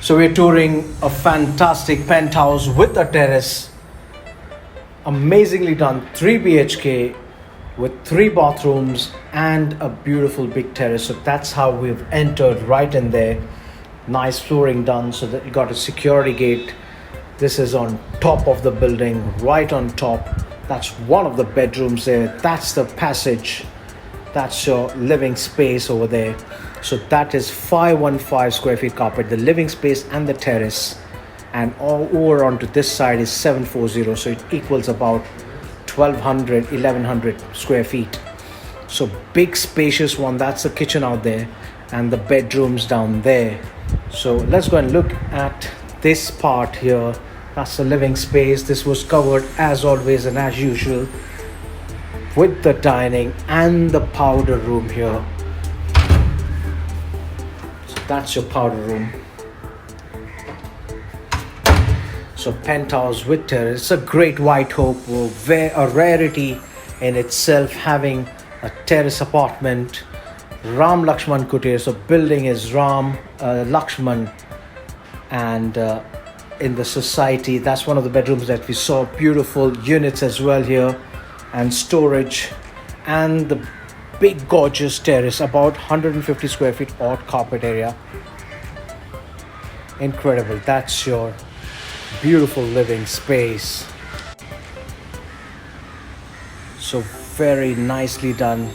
So we're touring a fantastic penthouse with a terrace. Amazingly done, 3 BHK with 3 bathrooms and a beautiful big terrace. So that's how we've entered, right in there. Nice flooring done so that you got a security gate. This is on top of the building, right on top. That's one of the bedrooms there. That's the passage. That's your living space over there. So that is 515 square feet carpet, the living space and the terrace. And all over onto this side is 740. So it equals about 1100 square feet. So big spacious one. That's the kitchen out there and the bedrooms down there. So let's go and look at this part here. That's the living space. This was covered as always and as usual with the dining and the powder room here. So that's your powder room. So penthouse with terrace. It's a great white hope, a rarity in itself, having a terrace apartment. Ram Laxman Kutir. So building is Ram Laxman, and in the society, that's one of the bedrooms that we saw. Beautiful units as well here, and storage, and the big gorgeous terrace, about 150 square feet odd carpet area. Incredible. That's your beautiful living space. So very nicely done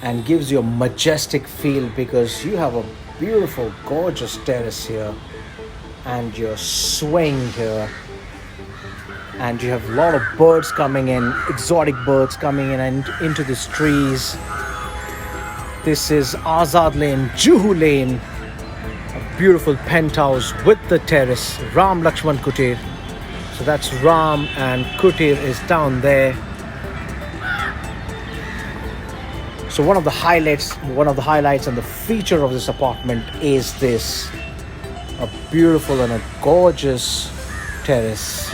and gives you a majestic feel because you have a beautiful gorgeous terrace here and your swing here, and you have a lot of birds coming in, exotic birds coming in and into these trees. This is Azad Lane, Juhu Lane, a beautiful penthouse with the terrace. Ram Laxman Kutir. So that's Ram and Kutir is down there. So one of the highlights and the feature of this apartment is this, a beautiful and a gorgeous terrace.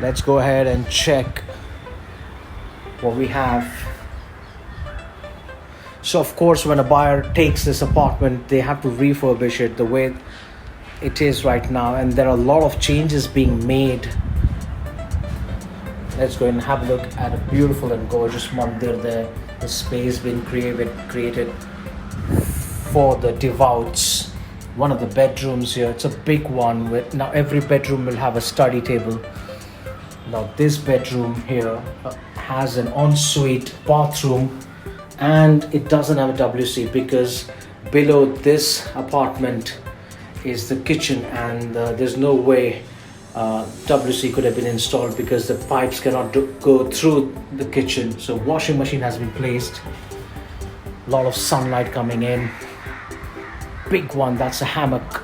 Let's go ahead and check what we have. So of course, when a buyer takes this apartment, they have to refurbish it the way it is right now, and there are a lot of changes being made. Let's go and have a look at a beautiful and gorgeous mandir there. The space being created for the devoutes. One of the bedrooms here, it's a big one. Now every bedroom will have a study table. Now this bedroom here has an ensuite bathroom, and it doesn't have a WC because below this apartment is the kitchen, and there's no way WC could have been installed because the pipes cannot go through the kitchen. So washing machine has been placed. A lot of sunlight coming in. Big one, that's a hammock.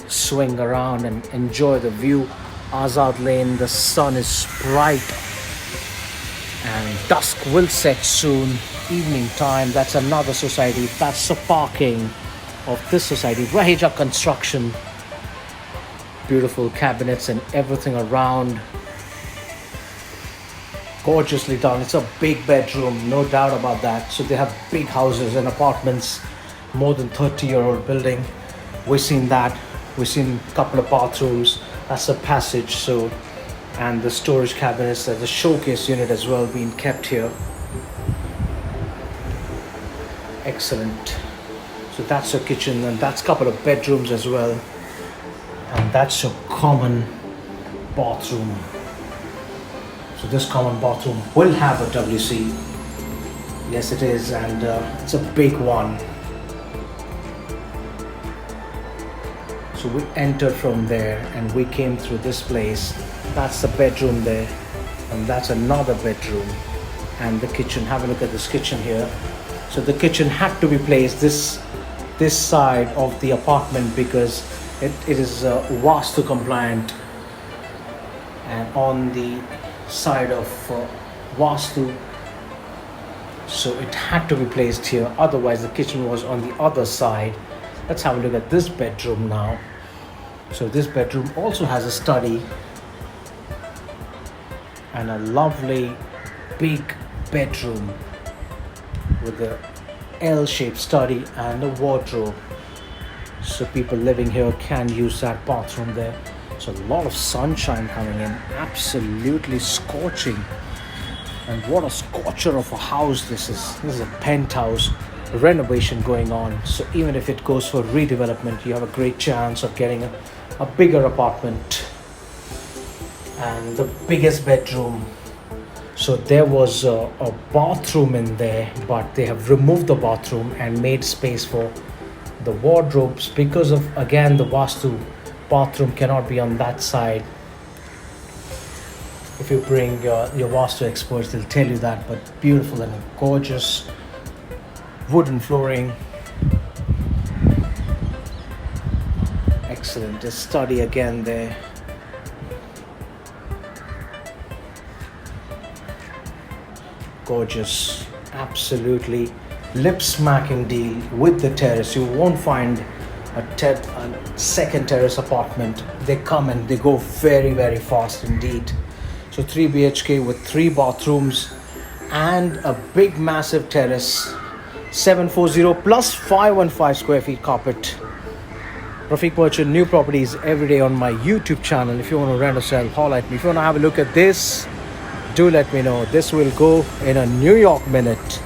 Swing around and enjoy the view. Azad Lane, the sun is bright and dusk will set soon. Evening time, that's another society. That's the parking of this society. Rahija construction. Beautiful cabinets and everything around. Gorgeously done. It's a big bedroom, no doubt about that. So they have big houses and apartments, more than 30-year-old building. We've seen that. We've seen a couple of bathrooms. That's a passage. So, and the storage cabinets, there's a showcase unit as well being kept here. Excellent. So that's your kitchen, and that's a couple of bedrooms as well. And that's your common bathroom. So this common bathroom will have a WC. Yes, it is, and it's a big one. So we entered from there and we came through this place. That's the bedroom there, and that's another bedroom. And the kitchen, have a look at this kitchen here. So the kitchen had to be placed this side of the apartment because it is Vastu compliant, and on the side of Vastu, so it had to be placed here, otherwise the kitchen was on the other side. Let's have a look at this bedroom now. So this bedroom also has a study and a lovely big bedroom with a L-shaped study and a wardrobe. so people living here can use that bathroom there. So a lot of sunshine coming in, absolutely scorching. And what a scorcher of a house this is. This is a penthouse renovation going on. So even if it goes for redevelopment, you have a great chance of getting a bigger apartment. And the biggest bedroom. So there was a bathroom in there, but they have removed the bathroom and made space for the wardrobes because of, again, the Vastu. Bathroom cannot be on that side. If you bring your Vastu experts, they'll tell you that. But beautiful and gorgeous wooden flooring. Excellent. A study again there. Gorgeous, absolutely lip-smacking deal with the terrace. You won't find a second terrace apartment. They come and they go very, very fast indeed. So 3 BHK with 3 bathrooms and a big massive terrace. 740 plus 515 square feet carpet. Rafique Merchant, new properties every day on my YouTube channel. If you want to rent or sell, holler at me. If you want to have a look at this, do let me know. This will go in a New York minute.